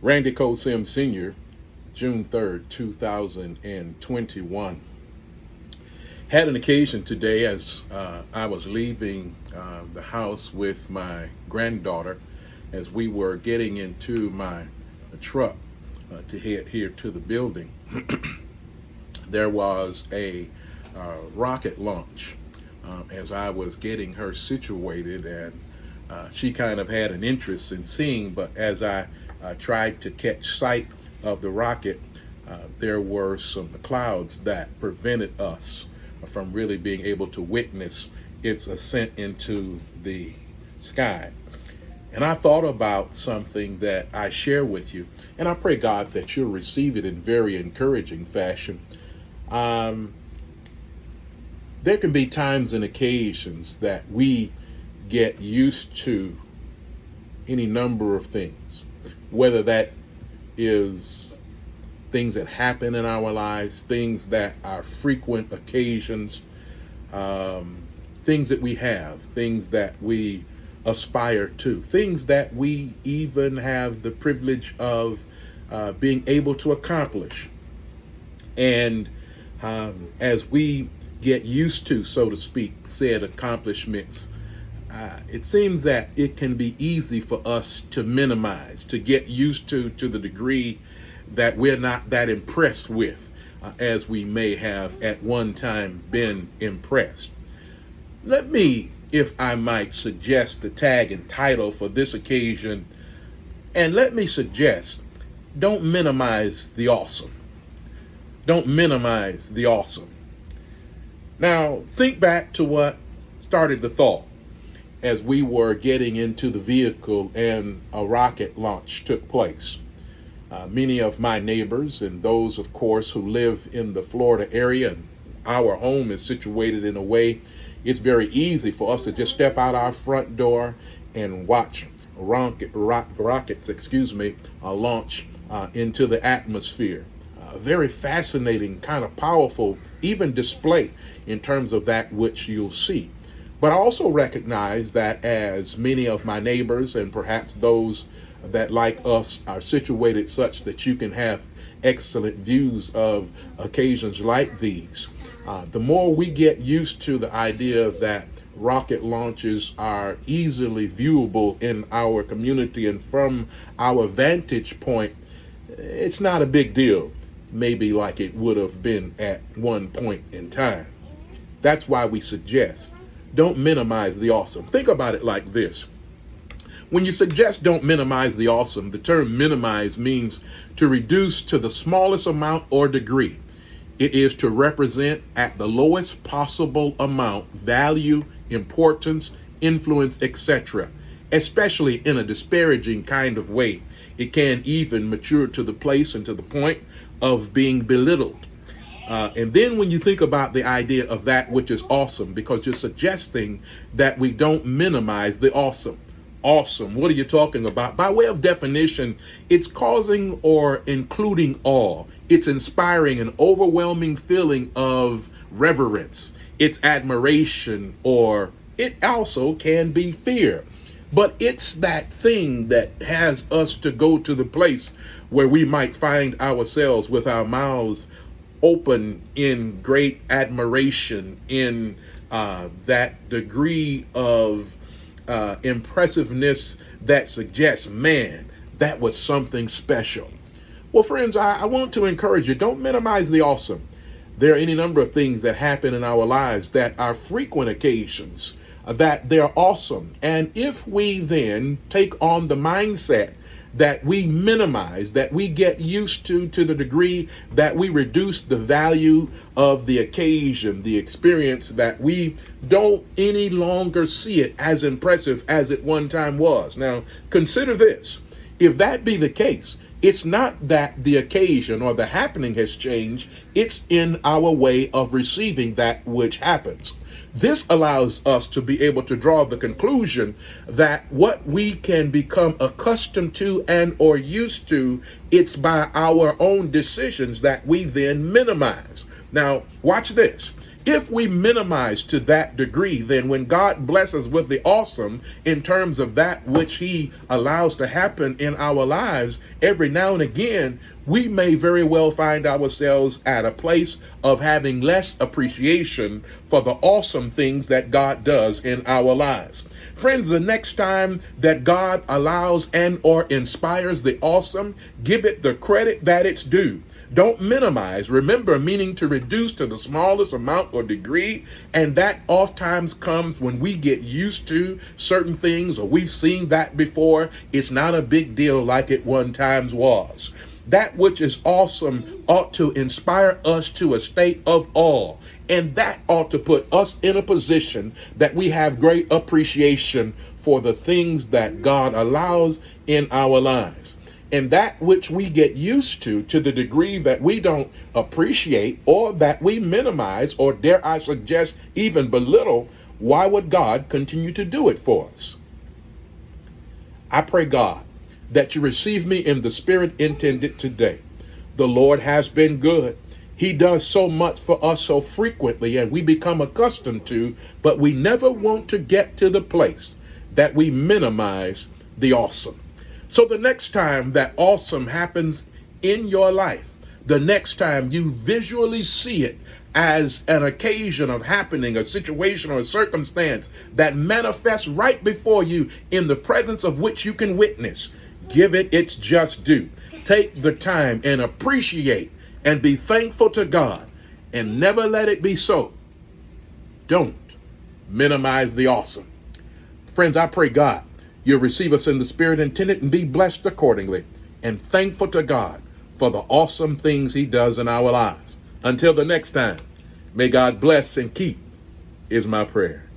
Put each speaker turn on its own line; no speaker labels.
Randy Cole Sims Sr., June 3rd, 2021. Had an occasion today as I was leaving the house with my granddaughter as we were getting into my truck to head here to the building. There was a rocket launch as I was getting her situated, and she kind of had an interest in seeing, but as I tried to catch sight of the rocket, there were some clouds that prevented us from really being able to witness its ascent into the sky. And I thought about something that I share with you, and I pray, God, that you'll receive it in very encouraging fashion. There can be times and occasions that we get used to any number of things, whether that is things that happen in our lives, things that are frequent occasions, things that we have, things that we aspire to, things that we even have the privilege of being able to accomplish. And as we get used to, so to speak, said accomplishments, it seems that it can be easy for us to minimize, to get used to the degree that we're not that impressed with as we may have at one time been impressed. Let me, if I might, suggest the tag and title for this occasion, and let me suggest, don't minimize the awesome. Don't minimize the awesome. Now, think back to what started the thought as we were getting into the vehicle and a rocket launch took place. Many of my neighbors and those, of course, who live in the Florida area, and our home is situated in a way it's very easy for us to just step out our front door and watch rockets, launch into the atmosphere. Very fascinating, kind of powerful, even display in terms of that which you'll see. But I also recognize that as many of my neighbors and perhaps those that like us are situated such that you can have excellent views of occasions like these, the more we get used to the idea that rocket launches are easily viewable in our community and from our vantage point, it's not a big deal, maybe like it would have been at one point in time. That's why we suggest don't minimize the awesome. Think about it like this. When you suggest don't minimize the awesome, the term minimize means to reduce to the smallest amount or degree. It is to represent at the lowest possible amount value, importance, influence, etc., especially in a disparaging kind of way. It can even mature to the place and to the point of being belittled. And then when you think about the idea of that which is awesome, because you're suggesting that we don't minimize the awesome. Awesome, what are you talking about? By way of definition, it's causing or including awe. It's inspiring an overwhelming feeling of reverence. It's admiration, or it also can be fear. But it's that thing that has us to go to the place where we might find ourselves with our mouths open in great admiration, in that degree of impressiveness that suggests, man, that was something special. Well, friends, I want to encourage you, don't minimize the awesome. There are any number of things that happen in our lives that are frequent occasions, that they're awesome. And if we then take on the mindset that we minimize, that we get used to the degree that we reduce the value of the occasion, the experience, that we don't any longer see it as impressive as it one time was. Now, consider this. If that be the case, it's not that the occasion or the happening has changed. It's in our way of receiving that which happens. This allows us to be able to draw the conclusion that what we can become accustomed to and or used to, it's by our own decisions that we then minimize. Now, watch this. If we minimize to that degree, then when God blesses with the awesome in terms of that which he allows to happen in our lives, every now and again, we may very well find ourselves at a place of having less appreciation for the awesome things that God does in our lives. Friends, the next time that God allows and or inspires the awesome, give it the credit that it's due. Don't minimize. Remember, meaning to reduce to the smallest amount or degree. And that oftentimes comes when we get used to certain things or we've seen that before. It's not a big deal like it one time was. That which is awesome ought to inspire us to a state of awe. And that ought to put us in a position that we have great appreciation for the things that God allows in our lives. And that which we get used to the degree that we don't appreciate or that we minimize or dare I suggest even belittle, why would God continue to do it for us? I pray, God, that you receive me in the spirit intended today. The Lord has been good. He does so much for us so frequently and we become accustomed to, but we never want to get to the place that we minimize the awesome. So the next time that awesome happens in your life, the next time you visually see it as an occasion of happening, a situation or a circumstance that manifests right before you in the presence of which you can witness, give it its just due. Take the time and appreciate and be thankful to God and never let it be so. Don't minimize the awesome. Friends, I pray, God, you'll receive us in the spirit intended and be blessed accordingly and thankful to God for the awesome things he does in our lives. Until the next time, may God bless and keep is my prayer.